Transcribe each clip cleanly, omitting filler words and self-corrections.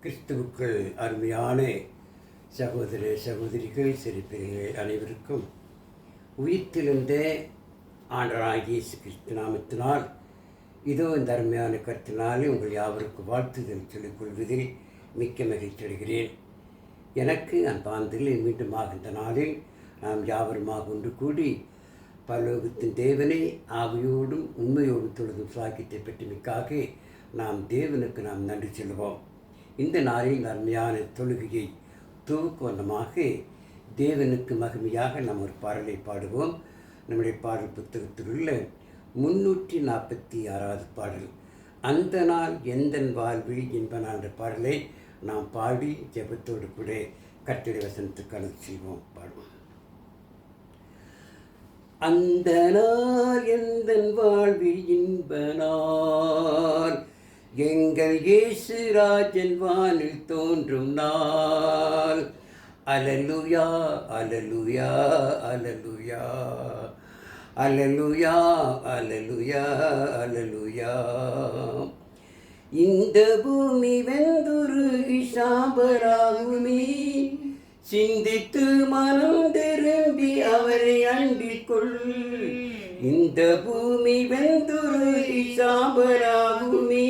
கிறிஸ்துவுக்குள் அருமையான சகோதர சகோதரிகள் சிறுபிரிகள் அனைவருக்கும் உயிர்த்தெழுந்த ஆண்டவராகிய இயேசு கிறிஸ்து நாமத்தினால் இதோ இந்த அருமையான கருத்தினாலே உங்கள் யாவருக்கும் வாழ்த்துதல் சொல்லிக் கொள்வதில் மிக்க மகிழ்ச்சி அடைகிறேன். எனக்கு அன்பாந்தில் மீண்டுமாக இந்த நாளில் நாம் யாவருமாக ஒன்று கூடி பரலோகத்தின் தேவனை ஆவியோடும் உண்மையோடும் தொழுதும் சாக்கியத்தை பெற்றமைக்காக நாம் தேவனுக்கு நாம் நன்றி சொல்லுவோம். இந்த நாளில் அருமையான தொழுகையை துவக்கமாக தேவனுக்கு மகிமையாக நாம் ஒரு பாடலை பாடுவோம். நம்முடைய பாடல் புத்தகத்தில் உள்ள 346வது பாடல், அந்த நாள் எந்த வாழ்வில் என்பன என்ற பாடலை நாம் பாடி ஜெபத்தோடு கூட கர்த்தருடைய வசனத்துக்கு அழைத்து செல்வோம். பாடுவோம். அந்த நாள் எந்த வாழ்வில் இன்ப நாள், எங்கள் இயேசு ராஜன் வானில் தோன்றும் நாள். அல்லேலூயா அல்லேலூயா அல்லேலூயா அல்லேலூயா அல்லேலூயா அல்லேலூயா. இந்த பூமி வெந்துருகி சாம்பலாகுமே, சிந்தித்து மனம் திரும்பி அவரை அண்டிக் கொள். இந்த பூமி வெந்துருகி சாம்பலாகுமே,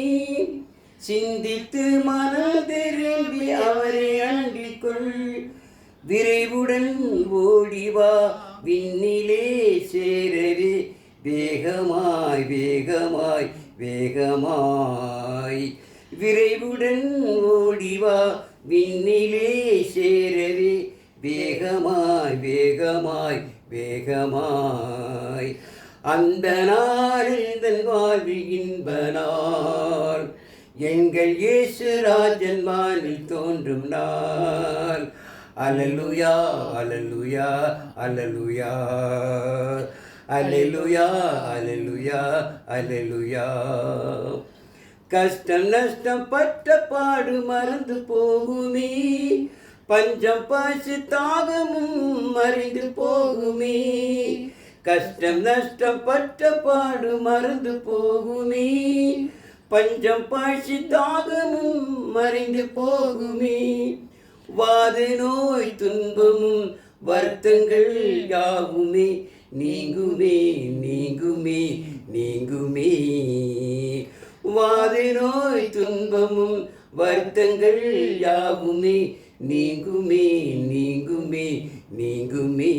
சிந்தித்து மனம் திரும்பி அவரை அண்டிக் கொள். விரைவுடன் ஓடிவா விண்ணிலே சேரவே, வேகமாய் வேகமாய் வேகமாய். விரைவுடன் ஓடிவா விண்ணிலே சேரவே, வேகமாய் வேகமாய் வேகமாய். அந்த நாளில் தன் வாழ்வில் இன்ப நாள், எங்கள் இயேசு ராஜன் வானில் தோன்றும் நாள். அல்லேலூயா அல்லேலூயா அல்லேலூயா அல்லேலூயா அல்லேலூயா அல்லேலூயா. கஷ்டம் நஷ்டம் பட்ட பாடு மறந்து போகுமே, பஞ்சம் பாசு தாகமும் மறைந்து போகுமே. கஷ்டம் நஷ்டம் பட்ட பாடு மறந்து போகுமே, பஞ்சம் பாசி தாகமும் மறைந்து போகுமே. வாது நோய் துன்பமும் வருத்தங்கள் யாவுமே நீங்குமே நீங்குமே நீங்குமே. வாது நோய் துன்பமும் வருத்தங்கள் யாவுமே நீங்குமே நீங்குமே நீங்குமே.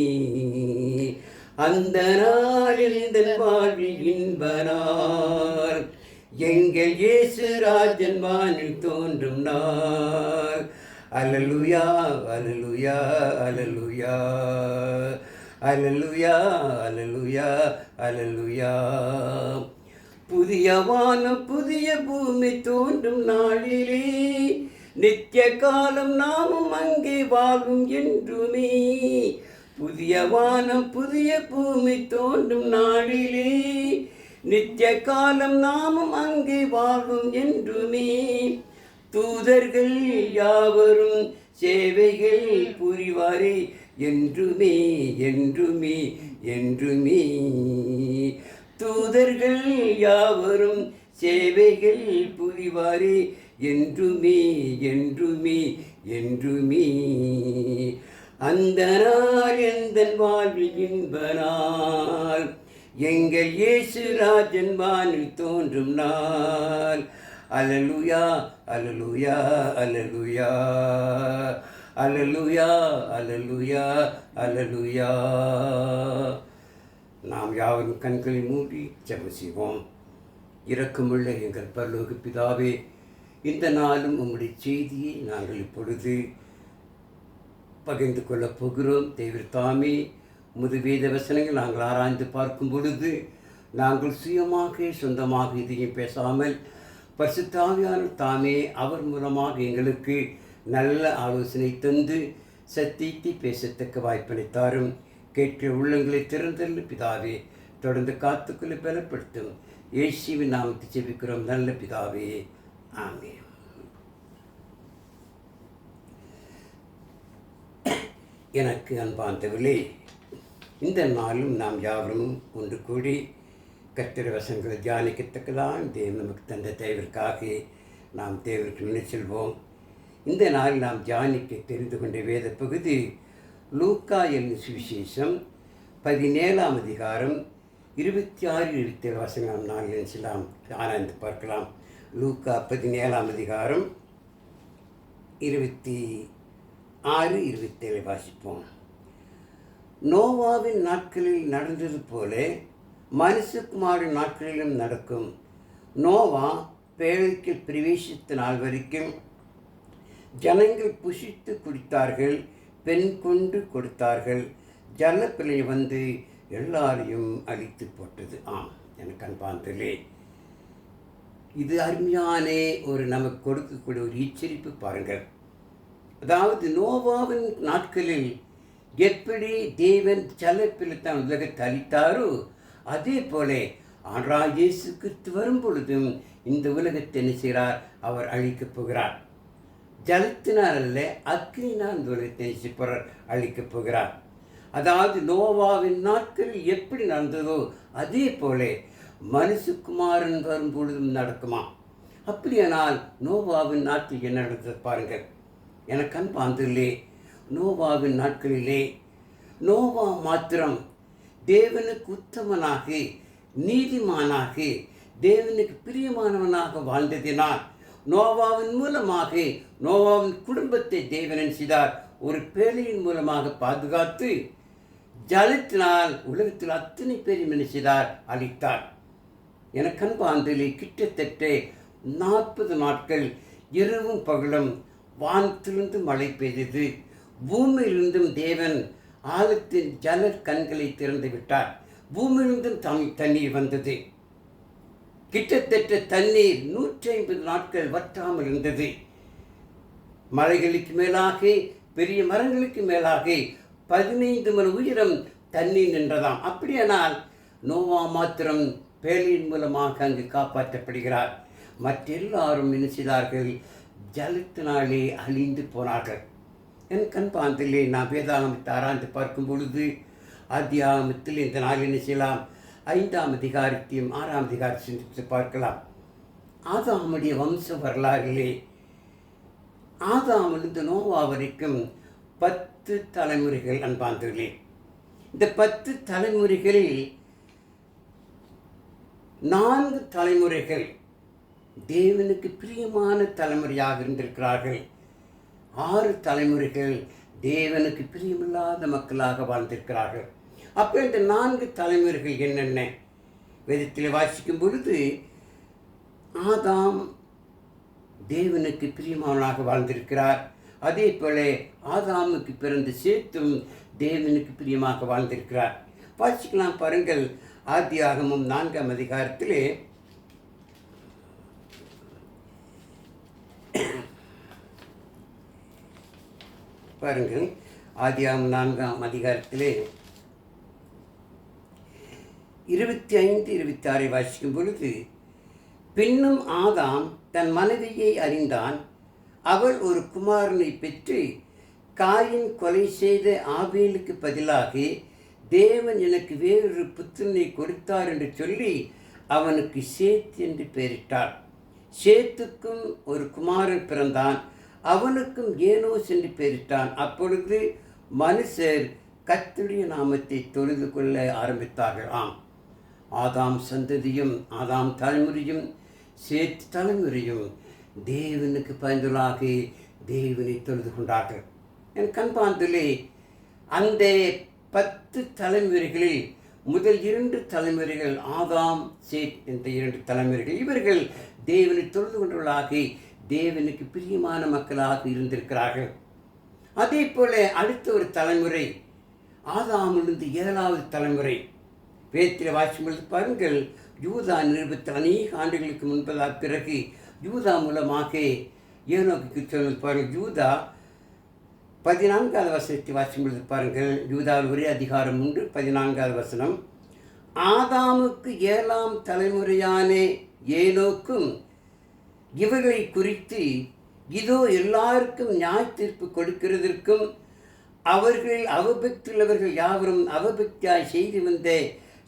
அந்த நாளில் இந்த வாழ்வில் இன்ப நாள், எங்கள் இயேசு ராஜன் வானில் தோன்றும் நாள். அல்லேலூயா அல்லேலூயா அல்லேலூயா அல்லேலூயா அல்லேலூயா அல்லேலூயா. புதிய வானம் புதிய பூமி தோன்றும் நாளிலே, நித்திய காலம் நாமும் அங்கே வாழும் என்றுமே. புதிய வானம் புதிய பூமி தோன்றும் நாளிலே, நித்திய காலம் நாமும் அங்கே வாழும் என்றுமே. தூதர்கள் யாவரும் சேவைகள் புரிவாரே என்றுமே என்றுமே என்றுமே. தூதர்கள் யாவரும் சேவைகள் புரிவாரே என்றுமே என்றுமே என்றுமே. அந்த நாள் எந்த வாழ்வில் இன்ப நாள், எங்கள் இயேசு ராஜன் வானில் தோன்றும் நாள். அல்லேலூயா அல்லேலூயா அல்லேலூயா அல்லேலூயா அல்லேலூயா அல்லேலூயா. நாம் யாவரும் கண்களை மூடி ஜெபம் செய்வோம். இரக்கமுள்ள எங்கள் பரலோக பிதாவே, இந்த நாளும் உம்முடைய செய்தியை நாங்கள் இப்பொழுது பகிர்ந்து கொள்ளப் போகிறோம். தேவர் தாமே, உமது வேத வசனங்கள் நாங்கள் ஆராய்ந்து பார்க்கும் பொழுது நாங்கள் சுயமாக சொந்தமாக இதையும் பேசாமல் பரிசுத்த ஆவியானவர் தாமே அவர் மூலமாக எங்களுக்கு நல்ல ஆலோசனை தந்து சத்தியத்தை பேசத்தக்க வாய்ப்பினை தாரும். கேட்கிற உள்ளங்களை திறந்தல் பிதாவே, தொடர்ந்து காத்துக்குள்ளே பலப்படுத்தும். இயேசுவின் நாமத்தை ஜெபிக்கிறோம் நல்ல பிதாவே, ஆமென். எனக்கு அன்பார்ந்தவர்களே, இந்த நாளும் நாம் யாவரும் ஒன்று கூடி கர்த்தர் வசனங்களை தியானிக்கத்தக்கதான் தேவன் நமக்கு தந்த தேவருக்காக நாம் தேவருக்கு நினைச்செல்வோம். இந்த நாளில் நாம் தியானிக்க தெரிந்து கொண்ட வேத பகுதி லூக்கா என்னும் சுவிசேஷம் 17ஆம் அதிகாரம் 26-27 வசனம் நாம் நாளில் ஆராய்ந்து பார்க்கலாம். லூக்கா 17ஆம் அதிகாரம் 26-27 வாசிப்போம். நோவாவின் நாட்களில் நடந்தது போல மனுஷகுமாரின் நாட்களிலும் நடக்கும். நோவா பேழைக்கு பிரவேசித்த நாள் வரைக்கும் ஜனங்கள் புசித்து குடித்தார்கள், பெண் கொண்டு கொடுத்தார்கள். ஜலப்பிள்ளை வந்து எல்லாரையும் அழித்து போட்டது. எனக்கு அன்பாந்தலே, இது அருமையான நமக்கு கொடுக்கக்கூடிய ஒரு எச்சரிப்பு பாருங்கள். அதாவது நோவாவின் நாட்களில் எப்படி தேவன் ஜலப்பிள்ளை தான் உலகத்தை அழித்தாரோ, அதே போல ஆண்டவராகிய இயேசு கிறிஸ்து வரும் பொழுதும் இந்த உலகத்தை என்ன செய்கிறார்? அவர் அழிக்கப் போகிறார். ஜலத்தினால் அல்ல, அக்னியினால் இந்த உலகத்தை அழிக்கப் போகிறார். அதாவது நோவாவின் நாட்களில் எப்படி நடந்ததோ அதே போல மனுஷகுமாரன் வரும் பொழுதும் நடக்குமா? அப்படியானால் நோவாவின் நாட்டில் என்ன நடந்தது பாருங்கள். எனக்கு அன்பாந்திலே, நோவாவின் நாட்களிலே நோவா மாத்திரம் தேவனுக்கு உத்தமனாக, நீதிமானாக, தேவனுக்கு பிரியமானவனாக வாழ்ந்ததினால் நோவாவின் மூலமாக நோவாவின் குடும்பத்தை தேவன் செய்தார். ஒரு பேழையின் மூலமாக பாதுகாத்து ஜலத்தினால் உலகத்தில் அத்தனை பேரும் என்ன செய்தார்? அழித்தார். எனக்கு அன்பாந்திலே கிட்டத்தட்ட 40 நாட்கள் இரவும் பகலும் வானத்திலிருந்து மழை பெய்தது. பூமியிலிருந்தும் தேவன் ஆழத்தின் ஜல கண்களை திறந்து விட்டார். பூமியிலிருந்தும் தண்ணீர் வந்தது. கிட்டத்தட்ட தண்ணீர் 150 நாட்கள் வற்றாமல் இருந்தது. மலைகளுக்கு மேலாக, பெரிய மரங்களுக்கு மேலாக 15 மணி உயரம் தண்ணீர் நின்றதாம். அப்படியானால் நோவா மாத்திரம் பேழையின் மூலமாக அங்கு காப்பாற்றப்படுகிறார். மற்றெல்லாரும் என்ன செய்தார்கள்? ஜலத்தினாலே அழிந்து போனார்கள். என் கண்பாந்திலே நாம் வேதாகமத்தை ஆராய்ந்து பார்க்கும் பொழுது ஆதியாகமத்தில் இந்த நாளில் என்ன செய்யலாம்? 5ஆம் அதிகாரத்தையும் 6ஆம் அதிகாரத்தை சிந்தித்து பார்க்கலாம். ஆதாமுடைய வம்ச வரலாறிலே ஆதாமிலிருந்து நோவா வரைக்கும் 10 தலைமுறைகள் அன்பாந்தர்களே. இந்த 10 தலைமுறைகளில் 4 தலைமுறைகள் தேவனுக்கு பிரியமான தலைமுறையாக இருந்திருக்கிறார்கள். 6 தலைமுறைகள் தேவனுக்கு பிரியமில்லாத மக்களாக வாழ்ந்திருக்கிறார்கள். அப்போ இந்த 4 தலைமுறைகள் என்னென்ன வேதத்தில் வாசிக்கும் பொழுது, ஆதாம் தேவனுக்கு பிரியமானவனாக வாழ்ந்திருக்கிறார். அதே போல ஆதாமுக்கு பிறந்த சேத்தும் தேவனுக்கு பிரியமாக வாழ்ந்திருக்கிறார். வாசிக்கலாம் பாருங்கள். ஆதியாகமம் 4ஆம் அதிகாரத்திலே பாருங்கள். ஆதியாகமம் 4ஆம் அதிகாரத்திலே 25-26 வாசிக்கும் பொழுது, பின்னும் ஆதாம் தன் மனைவியை அறிந்தான். அவள் ஒரு குமாரனை பெற்று, காயின் கொலை செய்த ஆபேலுக்கு பதிலாக தேவன் எனக்கு வேறொரு புத்திரனை கொடுத்தார் என்று சொல்லி அவனுக்கு சேத் என்று பெயரிட்டார். சேத்துக்கும் ஒரு குமாரன் பிறந்தான். அவனுக்கும் ஏனோஸ் என்று பெயரிட்டான். அப்பொழுது மனுஷர் கர்த்தருடைய நாமத்தை தொழுது கொள்ள ஆரம்பித்தார்கள். ஆதாம் சந்ததியும் ஆதாம் தலைமுறையும் சேத் தலைமுறையும் தேவனுக்கு பயந்துள்ளாக தேவனை தொழுது கொண்டார்கள். என் கண்பாந்திலே, அந்த 10 தலைமுறைகளில் முதல் 2 தலைமுறைகள் ஆதாம் சேத் என்ற 2 தலைமுறைகள், இவர்கள் தேவனை தொழுது கொண்டுள்ளாக தேவனுக்கு பிரியமான மக்களாக இருந்திருக்கிறார்கள். அதே போல அடுத்த ஒரு தலைமுறை ஆதாமிலிருந்து 7வது தலைமுறை வேதத்தில் வாசிக்கும் பொழுது பாருங்கள். யூதா நிருபத்தில் அநேக ஆண்டுகளுக்கு முன்பதாக பிறகு யூதா மூலமாக ஏனோக்கு சொன்னது பாருங்கள். யூதா 14வது வசனத்தை வாசிக்கும் பொழுது பாருங்கள். யூதாவில் ஒரே அதிகாரம் உண்டு. 14வது வசனம், ஆதாமுக்கு 7ஆம் தலைமுறையான ஏனோக்கும் இவர்களை குறித்து இதோ எல்லாருக்கும் நியாய தீர்ப்பு கொடுக்கிறதற்கும் அவர்களில் அவபக்தியுள்ளவர்கள் யாவரும் அவபக்தியாய் செய்து வந்த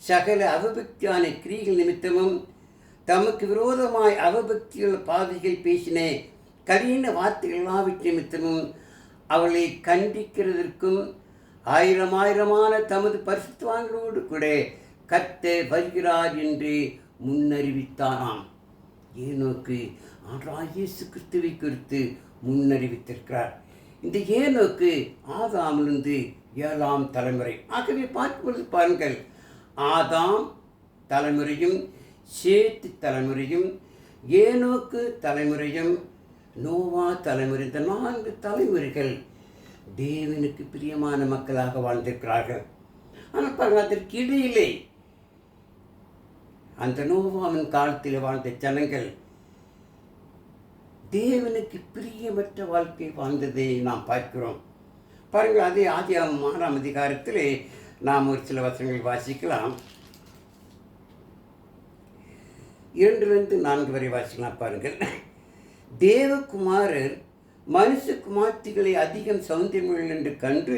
சகல அவபக்தியான கிரிகள் நிமித்தமும் தமக்கு விரோதமாய் அவபக்தியுள்ள பாதைகள் பேசின கடின வார்த்தைகள் எல்லாவற்றை நிமித்தமும் அவளை கண்டிக்கிறதற்கும் ஆயிரமான தமது பரிசுத்தவான்களோடு கூட கர்த்தர் வருகிறார் என்று முன்னறிவித்தானாம். ஏனோக்கு ஆண்டவராகிய இயேசு கிறிஸ்துவை குறித்து முன்னறிவித்திருக்கிறார். இந்த ஏனோக்கு ஆதாமிலிருந்து 7ஆம் தலைமுறை. ஆகவே பார்க்கும்பொழுது பாருங்கள், ஆதாம் தலைமுறையும் சேத்து தலைமுறையும் ஏனோக்கு தலைமுறையும் நோவா தலைமுறை, இந்த 4 தலைமுறைகள் தேவனுக்கு பிரியமான மக்களாக வாழ்ந்திருக்கிறார்கள். ஆனால் பாருங்கள், அதற்கு இடையிலே அந்த நோவாவின் காலத்தில் வாழ்ந்த ஜனங்கள் தேவனுக்கு பிரியமற்ற வாழ்க்கை வாழ்ந்ததை நாம் பார்க்கிறோம். பாருங்கள், அதே ஆதியாகமம் 6ஆம் அதிகாரத்தில் நாம் ஒரு சில வசனங்கள் வாசிக்கலாம். 2-4 வரை வாசிக்கலாம். பாருங்கள், தேவகுமாரர் மனுஷகுமார்த்திகளை அதிகம் சௌந்தரியங்கள் என்று கண்டு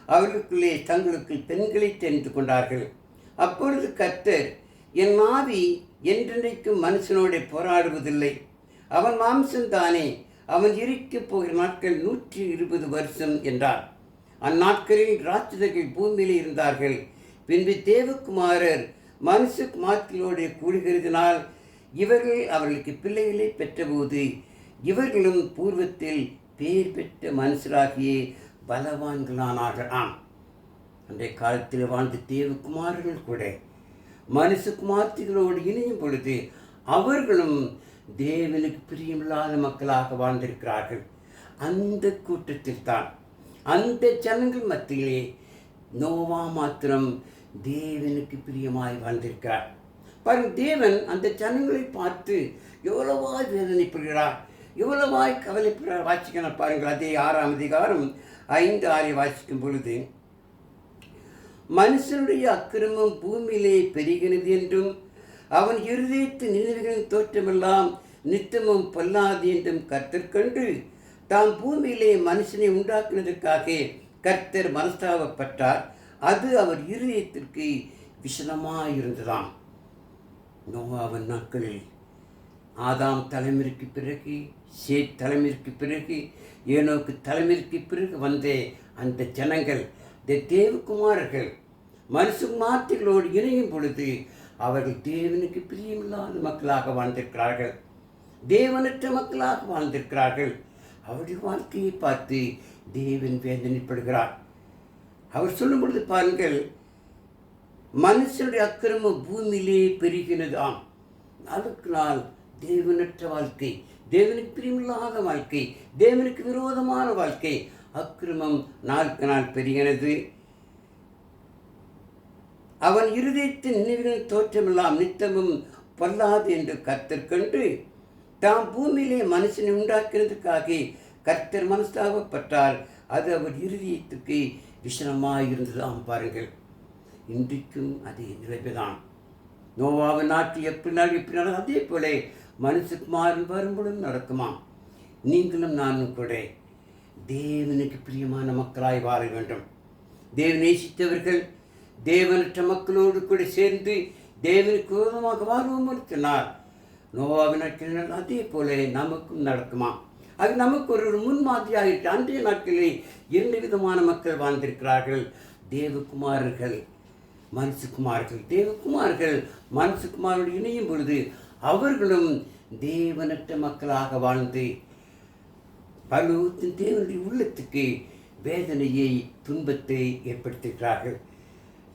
அவர்களுக்குள்ளே தங்களுக்கு பெண்களை தெரிந்து கொண்டார்கள். அப்பொழுது கர்த்தர், என் ஆவி என்றென்றைக்கும் மனுஷனோடு போராடுவதில்லை, அவன் மாம்சம்தானே, அவன் இருக்கப் போகிற நாட்கள் 120 வருஷம் என்றார். அந்நாட்களில் ராட்சதர்கள் பூமியில் இருந்தார்கள். பின்பு தேவகுமாரர் மனுஷகுமார்த்திகளோடு கூடுகிறதினால் இவர்கள் அவர்களுக்கு பிள்ளைகளை பெற்றபோது இவர்களும் பூர்வத்தில் பேர் பெற்ற மனுஷராகிய பலவான்களானார்களாம். அன்றைய காலத்தில் வாழ்ந்த தேவகுமாரர்கள் கூட மனுஷகுமார்த்திகளோடு இணையும் பொழுது அவர்களும் தேவனுக்கு பிரியமில்லாத மக்களாக வாழ்ந்திருக்கிறார்கள். அந்த கூட்டத்தில் தான், அந்த ஜனங்கள் மத்தியிலே நோவா மாத்திரம் தேவனுக்கு பிரியமாய் வாழ்ந்திருக்கிறார். பாருங்கள், தேவன் அந்த ஜனங்களை பார்த்து எவ்வளவாய் வேதனைப்படுகிறார், எவ்வளவாய் கவலைப்படுகிறார். வாசிக்கணும் பாருங்கள், அதே 6ஆம் அதிகாரம் 5-6 வாசிக்கும் பொழுது, மனுஷனுடைய அக்கிரமம் பூமியிலே பெருகினது என்றும் அவன் இருதயத்து நினைவுகளின் தோற்றமெல்லாம் நித்தமும் பொல்லாது என்றும் கர்த்தர் கண்டு தாம் பூமியிலே மனுஷனை உண்டாக்குனதற்காக கர்த்தர் மனஸ்தாபப்பட்டார். அது அவர் இருதயத்திற்கு விஷனமாயிருந்ததாம். நோவாவின் நாட்களில் ஆதாம் தலைமுறைக்கு பிறகு, சேத் தலைமுறைக்கு பிறகு, ஏனோக்கு தலைமுறைக்கு பிறகு வந்த அந்த ஜனங்கள், தேவகுமாரர்கள் மனுஷகுமார்த்திகளோடு இணையும் பொழுது அவர்கள் தேவனுக்கு பிரியமில்லாத மக்களாக வாழ்ந்திருக்கிறார்கள், தேவனற்ற மக்களாக வாழ்ந்திருக்கிறார்கள். அவருடைய வாழ்க்கையை பார்த்து தேவன் வேதனைப்படுகிறார். அவர் சொல்லும் பொழுது பாருங்கள், மனுஷனுடைய அக்கிரமம் பூமியிலே பெருகினதாம். நாளுக்கு நாள் தேவனற்ற வாழ்க்கை, தேவனுக்கு பிரியமில்லாத வாழ்க்கை, தேவனுக்கு விரோதமான வாழ்க்கை, அக்கிரமம் நாளுக்கு நாள் பெருகினது. அவன் இருதயத்தின் நினைவுகளின் தோற்றமெல்லாம் நித்தமும் பொல்லாது என்று கர்த்தர் கண்டு தாம் பூமியிலே மனுஷனை உண்டாக்குறதுக்காக கர்த்தர் மனஸ்தாபப்பட்டார். அது அவர் இருதயத்துக்கு விஷனமாயிருந்ததாம். பாருங்கள், இன்றைக்கும் அதே நிலைமைதான். நோவாவின் நாட்டில் எப்படி அதே போல மனுஷகுமாரன் வரும்பொழுதும் நடக்குமாம். நீங்களும் நானும் கூட தேவனுக்கு பிரியமான மக்களாய் வாழ வேண்டும். தேவன் நேசித்தவர்கள் தேவனற்ற மக்களோடு கூட சேர்ந்து தேவனுக்கு விரோதமாக வாழ்வோம் சொன்னார். நோவாவின் நாட்களில் அதே போல நமக்கும் நடக்குமா? அது நமக்கு ஒரு முன்மாதிரியாகிட்டு. அன்றைய நாட்களில் 2 விதமான மக்கள் வாழ்ந்திருக்கிறார்கள். தேவகுமாரர்கள், மனுஷகுமார்கள். தேவகுமார்கள் மனுஷகுமாரோடு இணையும் பொழுது அவர்களும் தேவனற்ற மக்களாக வாழ்ந்து பலூத்தின் தேவனுடைய உள்ளத்துக்கு வேதனையை, துன்பத்தை ஏற்படுத்துகிறார்கள்.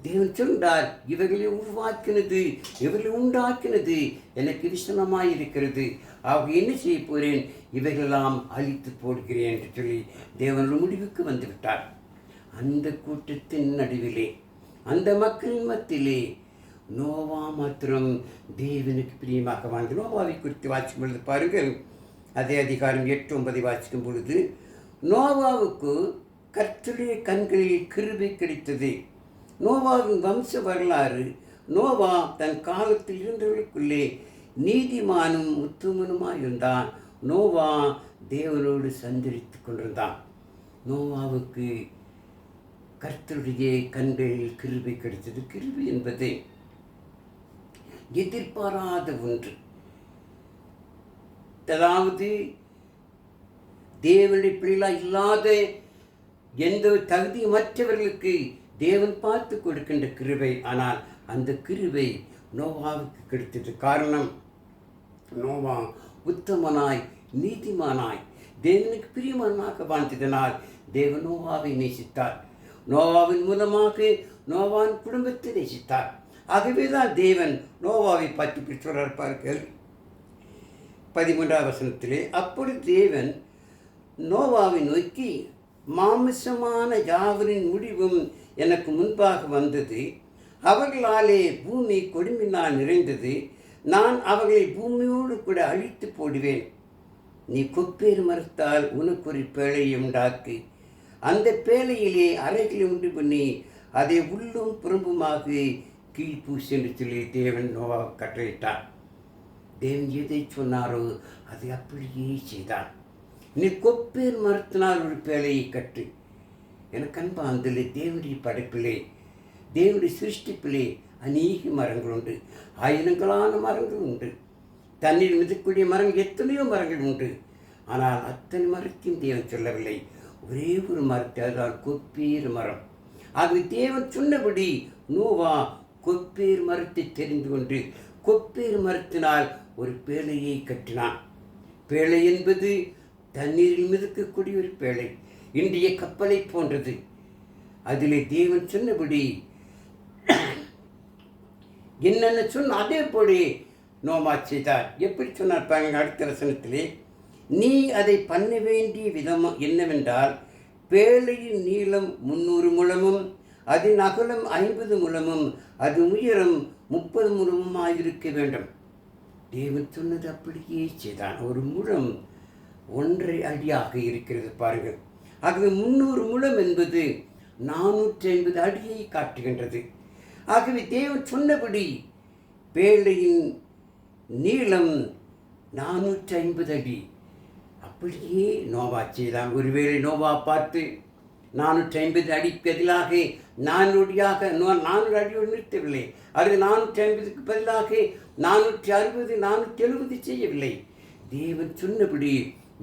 தேவன் சொல்கிறார், இவர்களை உருவாக்கினது, இவர்களை உண்டாக்கினது எனக்கு விஷனமாயிருக்கிறது. அவங்க என்ன செய்ய போகிறேன், இவைகளெல்லாம் அழித்து போடுகிறேன் என்று சொல்லி தேவன் முடிவுக்கு வந்துவிட்டார். அந்த கூட்டத்தின் நடுவிலே, அந்த மக்களின் மத்தியிலே நோவா மாத்திரம் தேவனுக்கு பிரியமாக வாழ்ந்து. நோவாவை குறித்து வாசிக்கும் பொழுது பாருங்கள், அதே அதிகாரம் 8-9 வாசிக்கும் பொழுது, நோவாவுக்கு கர்த்தருடைய கண்களில் கிருபை கிடைத்தது. நோவாவின் வம்ச வரலாறு, நோவா தன் காலத்தில் இருந்தவர்களுக்குள்ளே நீதிமானும் உத்தமனுமாய் இருந்தான். நோவா தேவனோடு சஞ்சரித்து கொண்டிருந்தான். நோவாவுக்கு கர்த்தருடைய கண்களில் கிருபை கிடைத்தது. கிருபை என்பது எதிர்பாராத ஒன்று. அதாவது தேவனுடைய பிள்ளைகளாக இல்லாத எந்த தகுதியமற்றவர்களுக்கு தேவன் பார்த்து கொடுக்கின்ற கிருபை. ஆனால் அந்த கிருபை நோவாவுக்கு கிடைத்தது. காரணம், நோவா உத்தமனாய் நீதிமானாய் தேவனுக்கு பிரியமானாக வாழ்ந்ததனால் தேவன் நோவாவை நேசித்தார். நோவாவின் மூலமாக நோவாவின் குடும்பத்தை நேசித்தார். ஆகவேதான் தேவன் நோவாவை பற்றி சொல்றார்கள் 13ஆம் வசனத்திலே. அப்பொழுது தேவன் நோவாவை நோக்கி, மாமிசமான யாவரின் முடிவும் எனக்கு முன்பாக வந்தது. அவர்களாலே பூமி கொடுமையினால் நிறைந்தது. நான் அவர்களை பூமியோடு கூட அழித்து போடுவேன். நீ கொப்பேறு மரத்தால் உனக்கு ஒரு பேழையை உண்டாக்கு. அந்த பேழையிலே அறைகளை உண்டு பண்ணி அதை உள்ளும் புறம்புமாக கீழ்பூசி என்று சொல்லி தேவன் நோவா கட்டளையிட்டார். தேவன் எதை சொன்னாரோ அதை அப்படியே செய்தான். நீ கொப்பேறு மரத்தினால் ஒரு பேழையை கட்டு. எனக்கு அன்பாந்தலே தேவனுடைய படைப்பிலே, தேவனுடைய சிருஷ்டிப்பிலே அநேக மரங்கள் உண்டு. ஆயிரங்களான மரங்கள் உண்டு. தண்ணீர் மிதக்கூடிய மரங்கள் எத்தனையோ மரங்கள் உண்டு. ஆனால் அத்தனை மரத்தையும் தேவன் சொல்லவில்லை. ஒரே ஒரு மரத்தை, அதுதான் கொப்பேறு மரம். ஆகவே தேவன் சொன்னபடி நோவா கொப்பேறு மரத்தை தெரிந்து கொண்டு கொப்பேறு மரத்தினால் ஒரு பேழையை கட்டினான். பேழை என்பது தண்ணீரில் மிதக்கக்கூடிய ஒரு பேழை. இன்றைய கப்பலை போன்றது. அதிலே தேவன் சொன்னபடி என்னென்ன சொன்ன அதே போல நோவா செய்தார். எப்படி சொன்னார் பாருங்க, அடுத்த வசனத்திலே, நீ அதை பண்ண வேண்டிய விதம் என்னவென்றால், பேழையின் நீளம் 300 முழமும் அதன் அகலம் 50 முழமும் அது உயரம் 30 முழமும் ஆயிருக்க வேண்டும். தேவன் சொன்னது அப்படியே செய்தான். ஒரு முழம் 1.5 அடியாக இருக்கிறது பாருங்கள். ஆகவே 300 முழம் என்பது 450 அடியை காட்டுகின்றது. ஆகவே தேவன் சொன்னபடி பேழையின் நீளம் 450 அடி. அப்படியே நோவா செய்தான். ஒருவேளை நோவா பார்த்து 450 அடிக்கு பதிலாக 400 அடியோடு நிறுத்தவில்லை. அது 450க்கு பதிலாக 460 470 செய்யவில்லை. தேவன் சொன்னபடி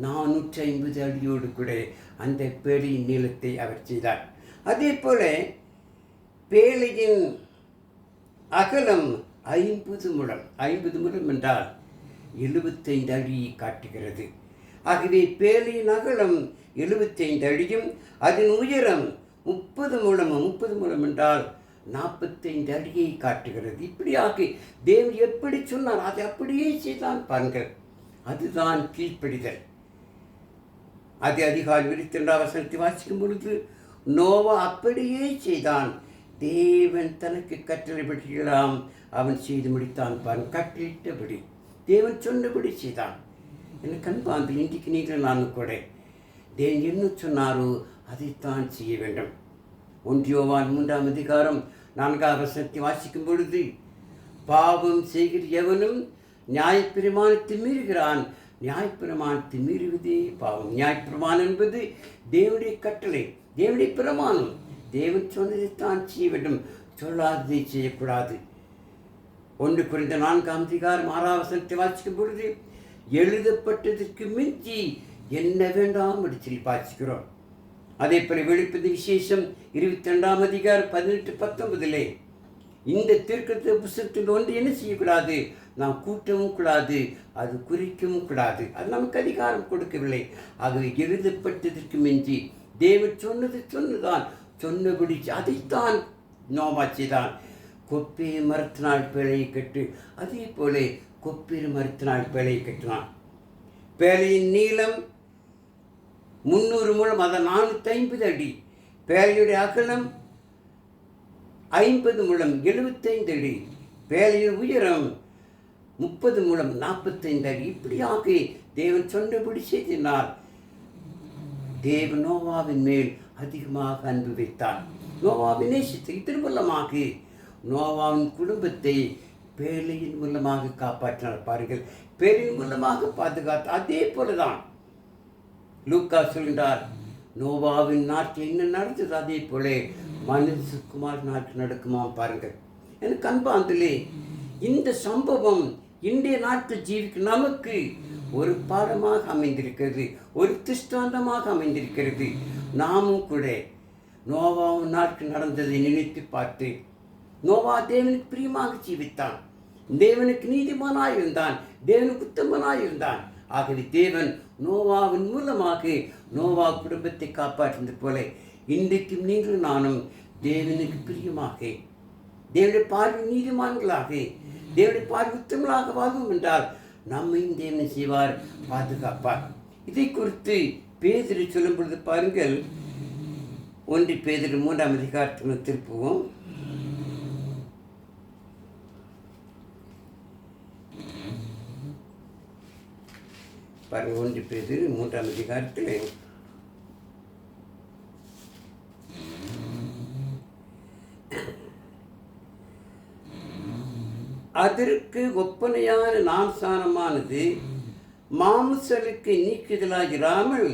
450 அடியோடு கூட அந்த பேழையின் நீளத்தை அவர் செய்தார். அதே போல பேழையின் அகலம் 50 முழம். 50 முழம் என்றால் 75 அடியை காட்டுகிறது. ஆகவே பேழையின் அகலம் 75 அடியும் அதன் உயரம் 30 முழமும். 30 முழம் என்றால் 45 அடியை காட்டுகிறது. இப்படியாக தேவன் எப்படி சொன்னார் அதை அப்படியே செய்தான் பாருங்கள். அதுதான் கீழ்ப்படிதல். அது அதிகாலை 22ஆம் வசனத்தை வாசிக்கும் பொழுது நோவா அப்படியே செய்தான். தேவன் தனக்கு கட்டளைப்படியெல்லாம் அவன் செய்து முடித்தான் பாருங்கள். கட்டளையிட்டபடி தேவன் சொன்னபடி செய்தான். எனக்கு அன்பாந்து இன்றைக்கு நீங்கள் நானும் கூட தேவன் என்ன சொன்னாரோ அதைத்தான் செய்ய வேண்டும். 1 யோவான் 3ஆம் அதிகாரம் 4ஆம் வசனத்தை வாசிக்கும் பொழுது, பாவம் செய்கிற எவனும் நியாயப்பிரமாணத்தை மீறுகிறான். நியாயப்பிரமாணத்தை மீறுவதே பாவம். நியாயப்பிரமாணம் என்பது தேவனுடைய கட்டளை, தேவனுடைய பிரமாணம். தேவன் சொன்னதைத்தான் செய்ய வேண்டும், சொல்லாததை செய்யக்கூடாது. 1 கொரிந்தியர் 4ஆம் அதிகாரம் 6ஆம் வசனத்தை வாசிக்கும் பொழுது, எழுதப்பட்டதற்கு மிஞ்சி என்ன வேண்டாம் என்று சொல்லி வாசிக்கிறோம். அதே போல வெளிப்பது விசேஷம் 22ஆம் அதிகாரம் 18-19 இந்த தீர்க்கதரிசி புத்தகத்தில் ஒன்று என்ன செய்யக்கூடாது, நாம் கூட்டவும் கூடாது, அது குறிக்கவும் கூடாது. அது நமக்கு அதிகாரம் கொடுக்கவில்லை. ஆகவே எழுதப்பட்டதற்கு மிஞ்சி தேவன் சொன்னது சொன்னதான், சொன்னபடி அதைத்தான் நோவா செய்தான். கொப்பேறு மரத்தினால் பேழையை கட்டு. அதே போல கொப்பேறு மரத்தினால் பேழையை கட்டினான். பேழையின் நீளம் 300 முழம், அதை 450 அடி. பேழையுடைய அகலம் 50 முழம் 75 அடி. பேழையின் உயரம் 30 முழம் 45 அடி. இப்படியாக தேவன் சொன்னபடி செய்தினார். தேவன் நோவாவின் மேல் அதிகமாக அன்பு வைத்தார். நோவாவை நேசித்து இதன் மூலமாக நோவாவின் குடும்பத்தை பேழையின் மூலமாக காப்பாற்றினார் பாருங்கள். பேழையின் மூலமாக பாதுகாத்தார். அதே போலதான் லூக்கா சொல்கின்றார், நோவாவின் நாட்டில் என்ன நடந்தது அதே போல மனுஷகுமார் நாட்டில் நடக்குமாம் பாருங்கள். எனக்கு அன்பாந்திலே இந்த சம்பவம் இன்றைய நாட்டில் ஜீவிக்கும் நமக்கு ஒரு பாடமாக அமைந்திருக்கிறது, ஒரு திஷ்டாந்தமாக அமைந்திருக்கிறது. நாமும் கூட நோவாவின் நாட்கள் நடந்ததை நினைத்து பார்த்து, நோவா தேவனுக்கு பிரியமாக ஜீவித்தான், தேவனுக்கு நீதிமானாய் இருந்தான், தேவனுக்கு உத்தமனாய் இருந்தான். ஆகவே தேவன் நோவாவின் மூலமாக நோவா குடும்பத்தை காப்பாற்றினது போல இன்றைக்கும் நீங்களும் நானும் தேவனுக்கு பிரியமாக, தேவனுடைய பார்வை நீதிமான்களாக, தேவனுடைய பார்வை உத்தமங்களாக வாழ்வோம் என்றால் நம்மையும் தேவன் செய்வார், பாதுகாப்பார். இதை குறித்து பேதுரு சொல்லும் பொழுது பாருங்கள், 1 பேதுரு 3ஆம் அதிகாரத்தில் திருப்புவோம். பாருங்கள், 1 பேதுரு 3ஆம் அதிகாரத்தில் அதற்கு ஒப்பனையான ஞானஸ்நானமானது மாம்சலுக்கு நீக்குதலாயிராமல்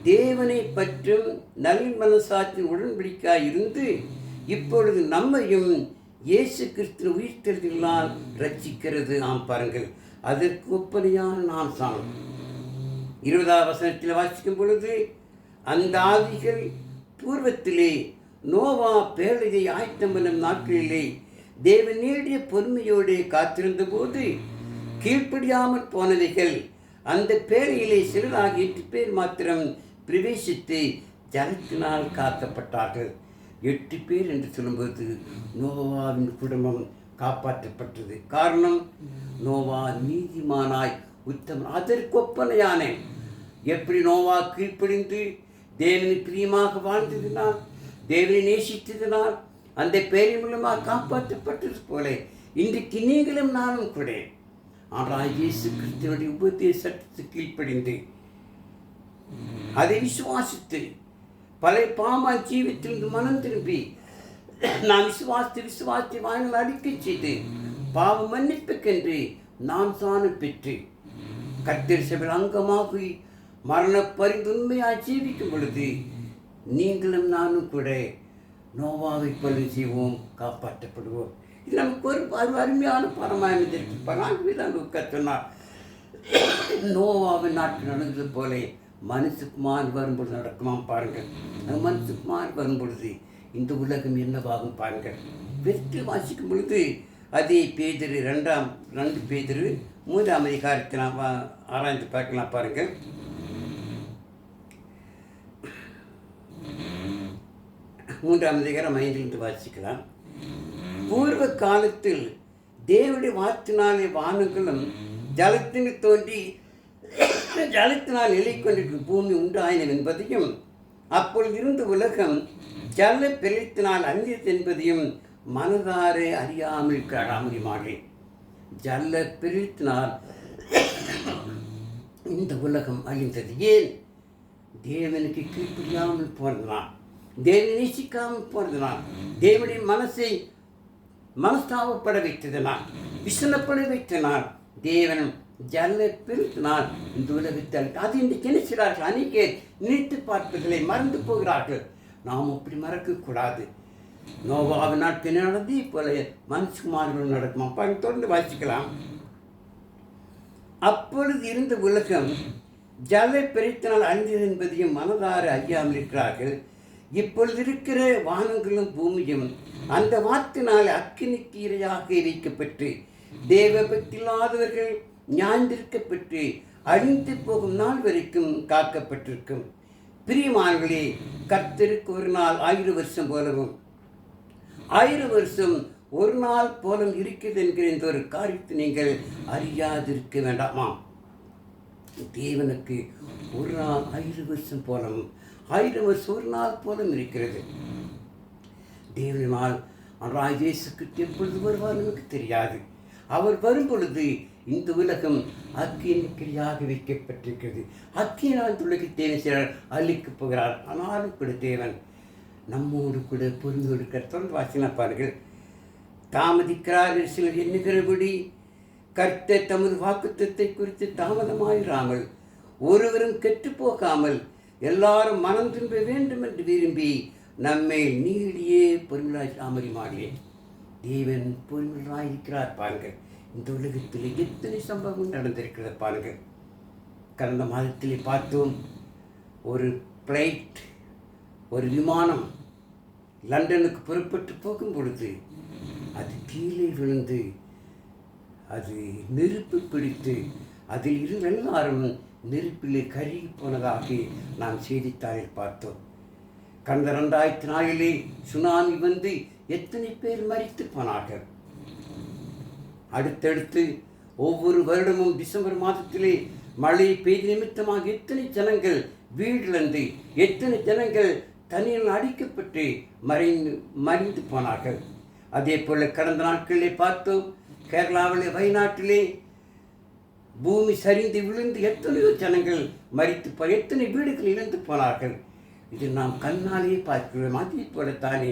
தேவனை பற்றும் நல் மனசாட்சியின் உடன்படிக்கையாய் இருந்து இப்பொழுது நம்மையும் இயேசு கிறிஸ்துவின் உயிர்த்தெழுதலினால் ரட்சிக்கிறது. பாருங்கள், அதற்கு ஒப்பனையான ஞானஸ்நானம் 20ஆம் வசனத்தில் வாசிக்கும் பொழுது, அந்த ஆவிகள் பூர்வத்திலே நோவா பேழையை ஆயத்தம் பண்ணும் நாட்களிலே தேவன் நீடிய பொறுமையோடு காத்திருந்த போது கீழ்ப்படியாமல் போனவைகள் அந்த பேழையிலே சிலராக 8 பேர் மாத்திரம் பிரவேசித்து ஜலத்தினால் காக்கப்பட்டார்கள். 8 பேர் என்று சொல்லும்போது நோவாவின் குடும்பம் காப்பாற்றப்பட்டது. காரணம், நோவா நீதிமானாய் உத்தமன். அதற்கு ஒப்பனையான, எப்படி நோவா கீழ்ப்படிந்து தேவனை பிரியமாக வாழ்ந்ததினால், தேவனை நேசித்ததினால் அந்த பேரின் மூலமாக காப்பாற்றப்பட்டது போல இன்றைக்கு நீங்களும் நானும் கூட ஆனால் இயேசு கிறிஸ்துவனுடைய உபதேசத்துக்கு கீழ்ப்படிந்து அதை விசுவாசித்து பழைய பாமா ஜீவித்திலிருந்து மனம் திரும்பி நான் விசுவாசி வாய்கள் அடிக்க செய்து பாவ மன்னிப்புக்கென்று நாம் சாணம் பெற்று கர்த்தர் சபையில் அங்கமாகி மரண பரிந்துண்மையாய் ஜீவிக்கும் பொழுது நீங்களும் நானும் கூட நோவாவை கொலை செய்வோம், காப்பாற்றப்படுவோம். இது நமக்கு ஒரு அருமையான பரமாக இருந்திருக்கு. சொன்னார், நோவாவின் நாட்கள் நடந்தது போல மனுஷகுமார் வரும்பொழுது நடக்குமாம். பாருங்கள், அது மனுஷகுமார் வரும்பொழுது இந்த உலகம் என்னவாகும் பாருங்கள். வெற்றி வாசிக்கும் பொழுது அதே பேதுரு 2 பேதுரு 3ஆம் அதிகாரத்தை நாம் ஆராய்ந்து பார்க்கலாம். பாருங்கள், 3ஆம் அதிகாரம் 5 வாசிக்கலாம். பூர்வ காலத்தில் தேவனுடைய வார்த்தையினாலே வானங்களும் ஜலத்தில் தோன்றி ஜலத்தினால் நிலை கொண்டிருக்கும் பூமி உண்டாயின என்பதையும், அப்பொழுது இருந்த உலகம் ஜல பெருத்தினால் அழிந்தது என்பதையும் மனதார அறியாமல் காணாமல். ஜல பெருத்தினால் இந்த உலகம் அழிந்தது. ஏன்? தேவனுக்கு கீழ்ப்படியாமல் போனதுனால், தேவனை நேசிக்காமல் போனதுனால், தேவனுடைய மனஸ்தாபப்பட வைத்ததனால், விசனப்பட வைத்தனால் தேவன் ஜல்ல பெருத்தினால் இந்த உலகத்தில் அது இன்றைக்கு என்ன செய்கிறார்கள்? அநேக நினைத்து பார்ப்பதில்லை, மறந்து போகிறார்கள். நாம் அப்படி மறக்கக்கூடாது. நோவாவின் நாட்கள் நடந்து போல மனுஷகுமார்களும் நடக்குமா? தொடர்ந்து வாசிக்கலாம். அப்பொழுது இருந்த உலகம் ஜல பெருத்தினால் அழிந்தது என்பதையும் மனதார அறியாமல் இருக்கிறார்கள். இப்பொழுது இருக்கிற வானங்களும் பூமியும் அந்த வார்த்தையினால் அக்கினிக்கு இரையாக வைக்கப்பட்டு தேவபக்தி இல்லாதவர்கள் ஞாயிந்திருக்கப்பட்டு அழிந்து போகும் நாள் வரைக்கும் காக்கப்பட்டிருக்கும். பிரியமானவர்களே, கர்த்தருக்கு ஒரு நாள் 1000 வருஷம் போலவும் 1000 வருஷம் ஒரு நாள் போலும் இருக்கிறது என்கிற இந்த ஒரு காரியத்தை நீங்கள் அறியாதிருக்க வேண்டாமா? தேவனுக்கு ஒரு நாள் 1000 வருஷம் போலவும் 1000 வருஷம் ஒரு நாள் போலும் இருக்கிறது. தேவனால் ஆனால் இயேசுக்கு எப்பொழுது வருவார் நமக்கு தெரியாது. அவர் வரும் பொழுது இந்த உலகம் அக்கினியாக வைக்கப்பட்டிருக்கிறது. அக்கினால் உலகத்தை அழிக்கப் போகிறார். ஆனாலும் கூட தேவன் நம்மோடு கூட பொருந்தோடு தொடர்ந்து வாசினா பாருங்கள். தாமதிக்கிறார்கள் சிலர் எண்ணுகிறபடி கர்த்தர் தமது வாக்குத்தத்தை குறித்து தாமதமாயிராமல் ஒருவரும் கெட்டுப்போகாமல் எல்லாரும் மனம் திரும்ப வேண்டும் என்று விரும்பி நம்மை நீடியே பொறுமையாய் தாமதிமாடியே தேவன் பொறுமையாயிருக்கிறார். பாருங்கள், இந்த உலகத்தில் எத்தனை சம்பவம் நடந்திருக்கிறது பாருங்கள். கடந்த மாதத்திலே பார்த்தோம். ஒரு ஃப்ளைட், ஒரு விமானம் லண்டனுக்கு புறப்பட்டு போகும் பொழுது அது கீழே விழுந்து அது நெருப்பு பிடித்து அதில் இருந்து எல்லாரும் நெருப்பிலே கருகி போனதாக நாம் செய்தித்தாளில் பார்த்தோம். கடந்த 2004 சுனாமி வந்து எத்தனை பேர் மரித்து போனார்கள். அடுத்தடுத்து ஒவ்வொரு வருடமும் டிசம்பர் மாதத்திலே மழை பெய்த நிமித்தமாக எத்தனை ஜனங்கள் வீடிலிருந்து, எத்தனை ஜனங்கள் தனியில் அடிக்கப்பட்டு மறைந்து போனார்கள். அதே போல கடந்த நாட்களிலே பார்த்தோம், கேரளாவிலே வயநாட்டிலே பூமி சரிந்து விழுந்து எத்தனையோ ஜனங்கள் மரித்து எத்தனை வீடுகள் இழந்து போனார்கள். இது நாம் கண்ணாலே பார்க்கிறோம். அதே போலத்தானே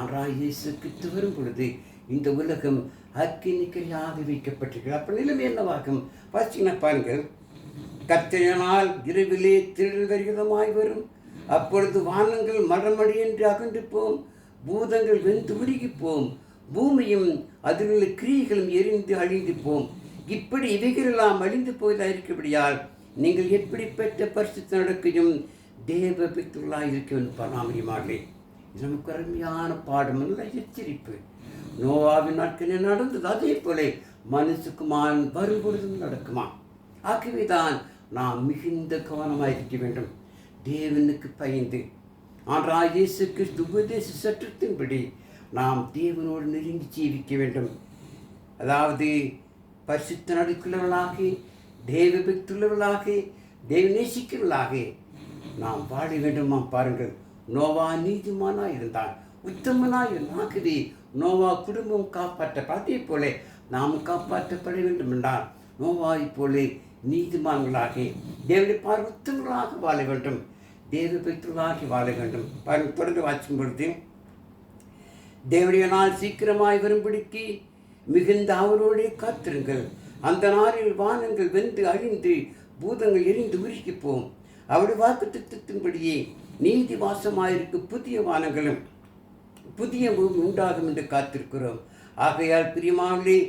ஆனால் இயேசு கிறிஸ்து வரும் பொழுது இந்த உலகம் அக்கினிக்கரையாக வைக்கப்பட்டிருக்கிறது. அப்போ நிலைமை என்னவாகும்? பார்த்தீங்கன்னா பாருங்கள், கர்த்தரினால் இரவிலே திருவிதமாய் வரும். அப்பொழுது வானங்கள் மரமடி என்று அகன்று போம், பூதங்கள் வெந்து உருகி போம், பூமியும் அதில் உள்ள கிரியைகளும் எரிந்து அழிந்து போம். இப்படி இவைகளெல்லாம் அழிந்து போவதாக இருக்கிறபடியால் நீங்கள் எப்படிப்பட்ட பரிசுத்த நடக்கையும் தேவ பித்துள்ளாக இருக்கவும் பராமரிமார்களே. இது நமக்கு அருமையான பாடம், நல்ல எச்சரிப்பு. நோவாவின் நாட்களில் நடந்தது, அதே போல மனுஷுக்குமான் வரும்பொழுதும் நடக்குமா? ஆகவேதான் நாம் மிகுந்த கவனமாக இருக்க வேண்டும். தேவனுக்கு பயந்து ஆனால் இயேசு கிறிஸ்து உபதேச சட்டத்தின்படி நாம் தேவனோடு நெருங்கி ஜீவிக்க வேண்டும். அதாவது பரிசுத்த நடுக்குள்ளவர்களாக, தேவ பக்தியுள்ளவர்களாக, தேவ நேசிக்கிறவர்களாக நாம் வாழ வேண்டுமா? பாருங்கள், நோவா நீதிமானாக இருந்தான், உத்தமனாக இருந்தாகவே நோவா குடும்பம் காப்பாற்ற, அதே போல நாம் காப்பாற்றப்பட வேண்டும் என்றால் நோவாவை போல நீதிமான்களாக, தேவனுடைய பார்வத்தங்களாக வாழ வேண்டும், தேவ பக்தர்களாக வாழ வேண்டும். பாருங்கள், தொடர்ந்து வாசிக்கும் பொழுது, தேவனுடைய நாள் சீக்கிரமாய் வரும்படிக்கு மிகுந்த அவரோடே காத்திருங்கள். அந்த நாளில் வானங்கள் வெந்து அழிந்து பூதங்கள் எரிந்து உருகி போம். அவருடைய வாக்குத்தத்தத்தின்படியே நீதி வாசமாயிருக்கும் புதிய வானங்களும் புதிய பூமி உண்டாகும் என்று காத்திருக்கிறோம். ஆகையால் பிரியமானவர்களே,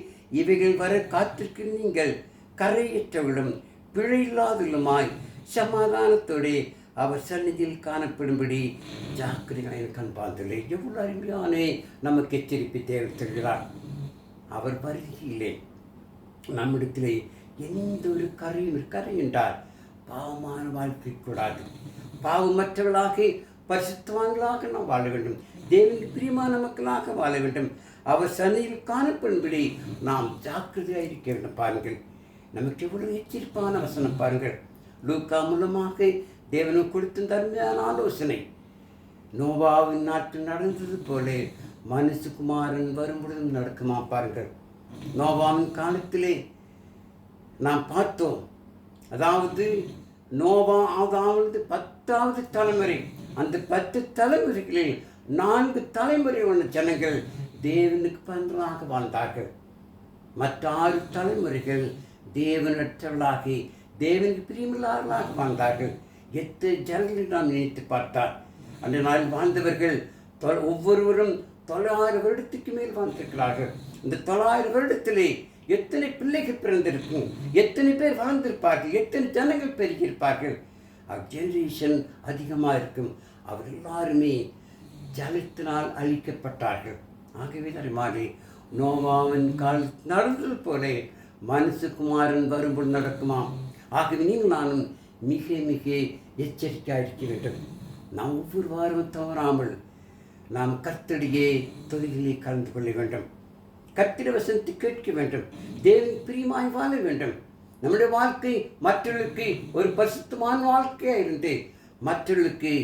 இவைகள் வர காத்திருக்கிற நீங்கள் கரையற்றவர்களும் பிழையில்லாதவர்களுமாய் சமாதானத்தோடு அவர் சந்நிதியில் காணப்படும்படி ஜாக்கிரதையான கண்பார்ந்தலே. எவ்வளவு அருமையான நமக்கு எச்சரிப்பை தேவைப்படுகிறார். அவர் வருகையிலே நம்மிடத்திலே எந்த ஒரு கரை என்றால் பாவமான வாழ்க்கை கூடாது. பாவமற்றவர்களாக பரிசுத்தவான்களாக நாம் வாழ வேண்டும். தேவனுக்கு பிரியமான மக்களாக வாழ வேண்டும். அவர் சந்நிதியில் காணப்படும்படி நாம் ஜாக்கிரதையாக இருக்க வேண்டும். பாருங்கள், நமக்கு எவ்வளவு எச்சரிப்பான வசனம் பாருங்கள். லூக்கா மூலமாக தேவனுக்கு கொடுத்த தர்மையான ஆலோசனை. நோவாவின் நாட்டில் நடந்தது போல மனுஷகுமாரன் வரும்பொழுதும் நடக்குமா? பாருங்கள், நோவாவின் காலத்திலே நாம் பார்த்தோம். அதாவது நோவா அதாவது 10வது தலைமுறை. அந்த 10 தலைமுறைகளில் 4 தலைமுறை உள்ள ஜனங்கள் தேவனுக்கு பண்றாக வாழ்ந்தார்கள். மற்ற 6 தலைமுறைகள் தேவனற்றவர்களாக, தேவனுக்கு பிரியமில்லாதவர்களாக வாழ்ந்தார்கள். எத்தனை ஜனங்களை நாம் நினைத்து பார்த்தார். அந்த நாளில் வாழ்ந்தவர்கள் ஒவ்வொருவரும் 900 வருடத்துக்கு மேல் வாழ்ந்திருக்கிறார்கள். இந்த 900 வருடத்திலே எத்தனை பிள்ளைகள் பிறந்திருக்கும், எத்தனை பேர் வளர்ந்திருப்பார்கள், எத்தனை ஜனங்கள் பெருகியிருப்பார்கள். ஜெனரேஷன் அதிகமாக இருக்கும். அவர் எல்லாருமே ஜலத்தினால் அழிக்கப்பட்டார்கள். ஆகவே மாதிரி நோவாவின் காலத்தில் நடந்தது போல மனுஷகுமாரன் வரும்போது நடக்குமா? ஆகவே நீங்கள் நானும் மிக மிக எச்சரிக்கையாக இருக்க வேண்டும். நாம் ஒவ்வொரு வாரமும் தவறாமல் நாம் கர்த்தருடைய தொழிலை கலந்து கொள்ள வேண்டும். கர்த்தருடைய வசனத்தை கேட்க வேண்டும். தேவன் பிரியமாய் வாழ வேண்டும். நம்முடைய வாழ்க்கை மற்றவர்களுக்கு ஒரு பரிசுத்தமான வாழ்க்கையாக இருந்து மற்றவர்களுக்கு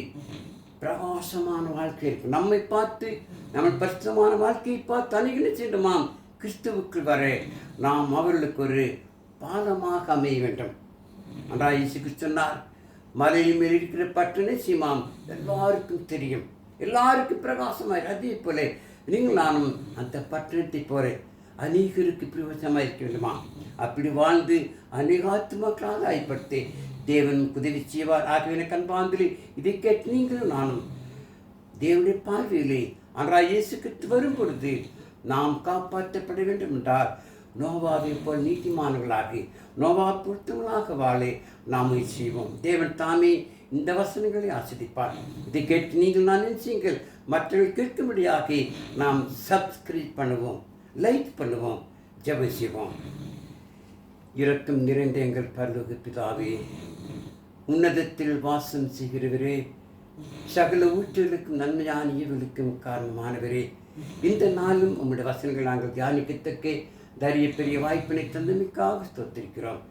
பிரகாசமான வாழ்க்கை இருக்கும். நம்மை பார்த்து நம்ம பரிசுத்தமான வாழ்க்கையை பார்த்து அணுகின சென்றுமாம் கிறிஸ்துவுக்கு வர நாம் அவர்களுக்கு ஒரு பாலமாக அமைய வேண்டும். அன்றாய் இயேசு சொன்னார், மலையில் மேல் இருக்கிற பட்டணை சீமாம் எல்லாருக்கும் தெரியும், எல்லாருக்கும் பிரகாசமாக. அதே போல நீங்கள் நானும் அந்த பட்டணத்தை போற அநேகருக்கு பிரயோஜனமாக இருக்க வேண்டுமா? அப்படி வாழ்ந்து அநேகாத்மக்களாக ஆய்ப்படுத்தி தேவன் உதவி செய்வார். ஆகவே கண்பாந்திலே இதை கேட்டு நீங்களும் நானும் தேவனுடைய பார்வையிலே அன்றாய் இயேசு கிறிஸ்து வரும் பொழுது நாம் காப்பாற்றப்பட வேண்டும் என்றால் நோவாவை போல் நீதிமான்களாகி நோவா பொருத்தங்களாக வாழ நாம் முயற்சி செய்வோம். தேவன் தாமே இந்த வசனங்களை ஆசிரிப்பார். இதை கேட்டு நீங்கள் நான் நினைச்சீங்கள் மற்றவர்கள் கேட்கும்படியாக நாம் சப்ஸ்கிரைப் பண்ணுவோம், லைக் பண்ணுவோம், ஜெபம் செய்வோம். இரக்கம் நிறைந்த எங்கள் பரலோக பிதாவே, உன்னதத்தில் வாசம் செய்கிறவரே, சகல ஊற்றுகளுக்கும் நன்மையான ஈவுகளுக்கும் காரணமானவரே, இந்த நாளும் உம்முடைய வசனங்கள் நாங்கள் தியானிக்கத்தக்க தரிய பெரிய வாய்ப்பினை தந்தமைக்காக ஸ்தோத்திரிக்கிறோம்.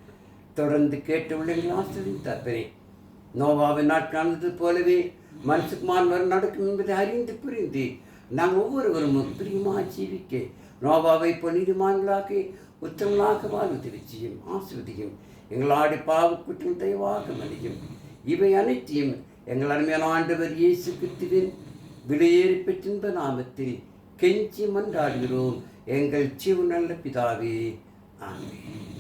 தொடர்ந்து கேட்ட உள்ளங்கள் ஆசிரியர் தப்பனே, நோவாவின் நாட்கானது போலவே மனுஷகுமார் வரும் நடக்கும் என்பதை அறிந்து புரிந்து நாம் ஒவ்வொருவரும் பிரியமாக ஜீவிக்க நோவாவை பொன்னிதமான்களாக உத்தமனாக வாழ்வதை செய்யும் ஆசிர்வதியும். எங்களாடி பாவ குற்றம் தயவாக மன்னியும். இவை அனைத்தையும் எங்கள் அருமையான ஆண்டவர் இயேசு கிறிஸ்துவின் விலையேறி பெற்றின்ப நாமத்தில் கெஞ்சி மன்றாடுகிறோம் எங்கள் ஜீவனுள்ள பிதாவே. ஆமென்.